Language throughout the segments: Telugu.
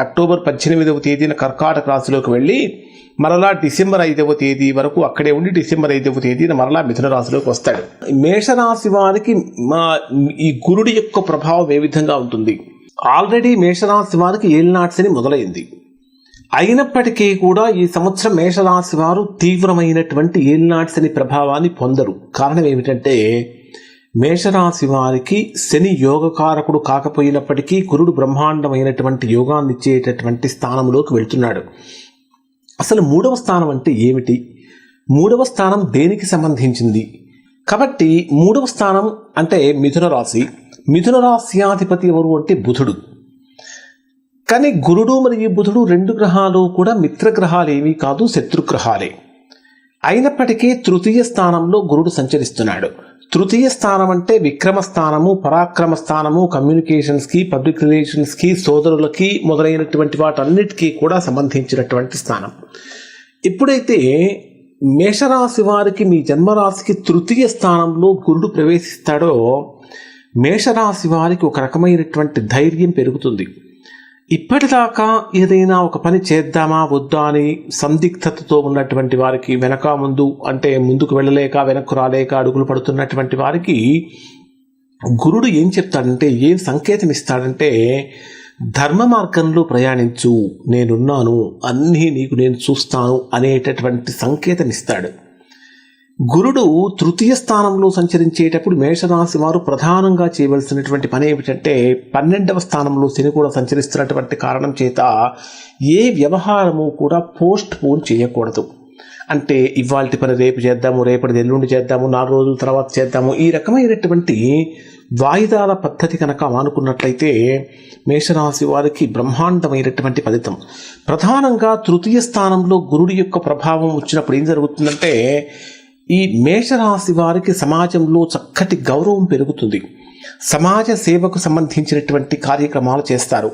అక్టోబర్ 18వ తేదీన కర్కాటక రాశిలోకి వెళ్ళి మరలా డిసెంబర్ 5వ తేదీ వరకు అక్కడే ఉండి డిసెంబర్ 5వ తేదీన మరలా మిథున రాశిలోకి వస్తాడు. మేషరాశి వారికి ఈ గురుడి యొక్క ప్రభావం ఏ విధంగా ఉంటుంది? ఆల్రెడీ మేషరాశి వారికి ఏలినాటి శని మొదలైంది. అయినప్పటికీ కూడా ఈ సంవత్సరం మేషరాశి వారు తీవ్రమైనటువంటి ఏలినాటి శని ప్రభావాన్ని పొందరు. కారణం ఏమిటంటే మేషరాశి వారికి శని యోగకారకుడు కాకపోయినప్పటికీ గురుడు బ్రహ్మాండమైనటువంటి యోగాన్ని ఇచ్చేటటువంటి స్థానంలోకి వెళ్తున్నాడు. అసలు 3వ స్థానం అంటే ఏమిటి? 3వ స్థానం దేనికి సంబంధించింది? కాబట్టి 3వ స్థానం అంటే మిథున రాశి. మిథున రాశ్యాధిపతి ఎవరు అంటే బుధుడు. కానీ గురుడు మరియు బుధుడు 2 గ్రహాలు కూడా మిత్రగ్రహాలు ఏమీ కాదు, శత్రుగ్రహాలే. అయినప్పటికీ తృతీయ స్థానంలో గురుడు సంచరిస్తున్నాడు. తృతీయ స్థానం అంటే విక్రమ స్థానము, పరాక్రమ స్థానము, కమ్యూనికేషన్స్కి, పబ్లిక్ రిలేషన్స్కి, సోదరులకి మొదలైనటువంటి వాటన్నిటికీ కూడా సంబంధించినటువంటి స్థానం. ఎప్పుడైతే మేషరాశి వారికి మీ జన్మరాశికి తృతీయ స్థానంలో గురుడు ప్రవేశిస్తాడో మేషరాశి వారికి ఒక రకమైనటువంటి ధైర్యం పెరుగుతుంది. ఇప్పటిదాకా ఏదైనా ఒక పని చేద్దామా వద్దా అని సందిగ్ధతతో ఉన్నటువంటి వారికి, వెనక ముందు అంటే ముందుకు వెళ్ళలేక వెనక్కు రాలేక అడుగులు పడుతున్నటువంటి వారికి గురుడు ఏం చెప్తాడంటే, ఏం సంకేతం ఇస్తాడంటే, ధర్మ మార్గంలో ప్రయాణించు, నేనున్నాను, అన్నీ నీకు నేను చూస్తాను అనేటటువంటి సంకేతం ఇస్తాడు. గురుడు తృతీయ స్థానంలో సంచరించేటప్పుడు మేషరాశి వారు ప్రధానంగా చేయవలసినటువంటి పని ఏమిటంటే 12వ స్థానంలో శని కూడా సంచరిస్తున్నటువంటి కారణం చేత ఏ వ్యవహారము కూడా పోస్ట్ పోన్ చేయకూడదు. అంటే ఇవాల్టి పని రేపు చేద్దాము, రేపటి ఎల్లుండి చేద్దాము, 4 రోజుల తర్వాత చేద్దాము, ఈ రకమైనటువంటి వాయిదాల పద్ధతి కనుక అనుకున్నట్లయితే మేషరాశి వారికి బ్రహ్మాండమైనటువంటి ఫలితం. ప్రధానంగా తృతీయ స్థానంలో గురుడి యొక్క ప్రభావం వచ్చినప్పుడు ఏం జరుగుతుందంటే ఈ మేషరాశి వారికి సమాజంలో చక్కటి గౌరవం పెరుగుతుంది. సమాజ సేవకు సంబంధించినటువంటి కార్యక్రమాలు చేస్తారు.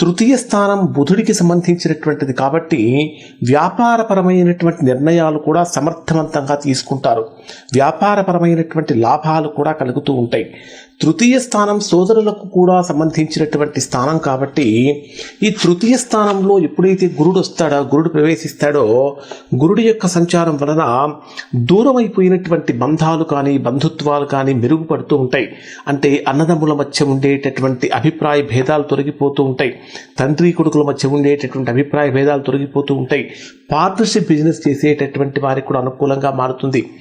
తృతీయ స్థానం బుధుడికి సంబంధించినటువంటిది కాబట్టి వ్యాపారపరమైనటువంటి నిర్ణయాలు కూడా సమర్థవంతంగా తీసుకుంటారు. వ్యాపారపరమైనటువంటి లాభాలు కూడా కలుగుతూ ఉంటాయి. తృతీయ స్థానం సోదరులకు కూడా సంబంధించినటువంటి స్థానం కాబట్టి ఈ తృతీయ స్థానంలో ఎప్పుడైతే గురుడు ప్రవేశిస్తాడో గురుడి యొక్క సంచారం వలన దూరం అయిపోయినటువంటి బంధాలు కానీ బంధుత్వాలు కానీ మెరుగుపడుతూ ఉంటాయి. అంటే అన్నదమ్ముల మధ్య ఉండేటటువంటి అభిప్రాయ భేదాలు తొలగిపోతూ ఉంటాయి. తండ్రి కొడుకుల మధ్య ఉండేటటువంటి అభిప్రాయ భేదాలు తొలగిపోతూ ఉంటాయి. పార్ట్నర్షిప్ బిజినెస్ చేసేటటువంటి వారికి కూడా అనుకూలంగా మారుతుంది.